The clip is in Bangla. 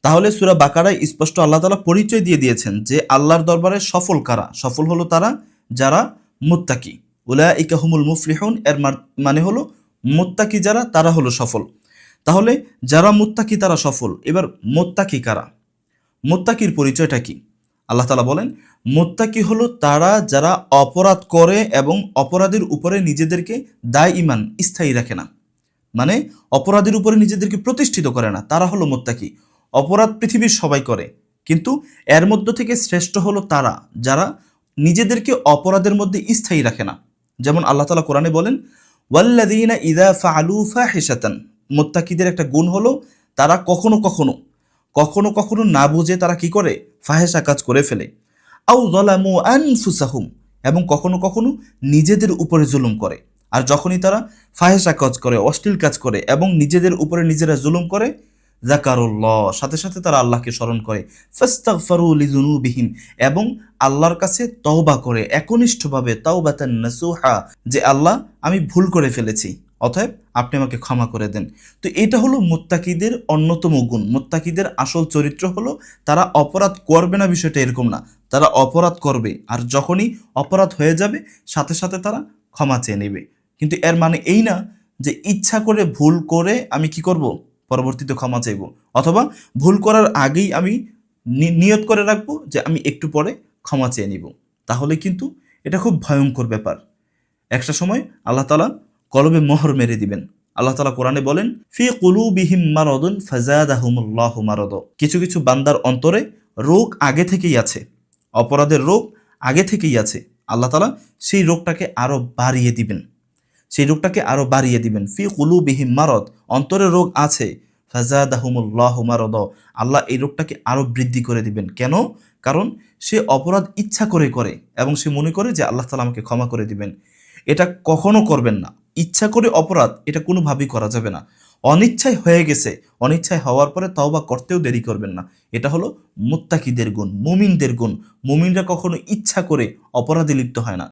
তাহলে সূরা বাকারায় স্পষ্ট আল্লাহ তাআলা পরিচয় দিয়ে দিয়েছেন যে আল্লাহর দরবারে সফল কারা? সফল হলো তারা যারা মুত্তাকি। উলাইকা হুমুল মুফলিহুন, এর মানে হলো মুত্তাকি যারা তারা হলো সফল। তাহলে যারা মুত্তাকি তারা সফল। এবার মুত্তাকি কারা? মুত্তাকির পরিচয়টা কি? আল্লাহ তাআলা বলেন, মুত্তাকি হলো তারা যারা অপরাধ করে এবং অপরাধের উপরে নিজেদেরকে দায়ঈমান স্থায়ী রাখে না। মানে অপরাধের উপরে নিজেদেরকে প্রতিষ্ঠিত করে না, তারা হলো মুত্তাকি। অপরাধ পৃথিবীর সবাই করে, কিন্তু এর মধ্য থেকে শ্রেষ্ঠ হলো তারা যারা নিজেদেরকে অপরাধের মধ্যে স্থায়ী রাখে না। যেমন আল্লাহ তাআলা কোরআনে বলেন, ওয়াল্লাযীনা ইযা ফাআলু ফাহিশাতান, মুত্তাকিদের একটা গুণ হলো তারা কখনো কখনো কখনো কখনো না বুঝে তারা কি করে? ফাহেসা কাজ করে ফেলে। আও যালামু আনফুসাহুম, এবং কখনো কখনো নিজেদের উপরে জুলুম করে। আর যখনই তারা ফাহেসা কাজ করে, অশ্লীল কাজ করে এবং নিজেদের উপরে নিজেরা জুলুম করে, যাকারুল্লাহ, সাথে সাথে তারা আল্লাহকে স্মরণ করে, ফাস্তাগফারু লিযুনুবিহিম, এবং আল্লাহর কাছে তওবা করে একনিষ্ঠভাবে, তাওবাতান নাসুহা, যে আল্লাহ আমি ভুল করে ফেলেছি, অতএব আপনি আমাকে ক্ষমা করে দেন। তো এটা হলো মুত্তাকিদের অন্যতম গুণ। মুত্তাকিদের আসল চরিত্র হলো তারা অপরাধ করবে না, বিষয়টা এরকম না। তারা অপরাধ করবে, আর যখনই অপরাধ হয়ে যাবে সাথে সাথে তারা ক্ষমা চেয়ে নেবে। কিন্তু এর মানে এই না যে ইচ্ছা করে ভুল করে আমি কি করব? পরবর্তীতে ক্ষমা চাইব, অথবা ভুল করার আগেই আমি নিয়ত করে রাখবো যে আমি একটু পরে ক্ষমা চেয়ে নিব। তাহলে কিন্তু এটা খুব ভয়ঙ্কর ব্যাপার। একটা সময় আল্লাহ তাআলা কলবে মোহর মেরে দিবেন। আল্লাহ তাআলা কোরআনে বলেন, ফি কুলুবিহিম মারাদুন ফাজাদাহুমুল্লাহু মারাদ, কিছু কিছু বান্দার অন্তরে রোগ আগে থেকেই আছে, অপরাধের রোগ আগে থেকেই আছে। আল্লাহ তাআলা সেই রোগটাকে আরো বাড়িয়ে দিবেন, সেই রোগটাকে আরো বাড়িয়ে দিবেন। ফি কুলুবিহিম মারাদ, অন্তরে রোগ আছে, ফাজাদাহুমুল্লাহু মারাদ, আল্লাহ এই রোগটাকে আরো বৃদ্ধি করে দিবেন। কেন? কারণ সে অপরাধ ইচ্ছা করে করে এবং সে মনে করে যে আল্লাহ তাআলা আমাকে ক্ষমা করে দিবেন। এটা কখনো করবেন না। ইচ্ছা করে অপরাধ এটা কোনোভাবেই করা যাবে না। অনিচ্ছায় হয়ে গেছে, অনিচ্ছায় হওয়ার পরে তওবা করতেও দেরি করবেন না। এটা হলো মুত্তাকিদের গুণ, মুমিনদের গুণ। মুমিনরা কখনো ইচ্ছা করে অপরাধে লিপ্ত হয় না।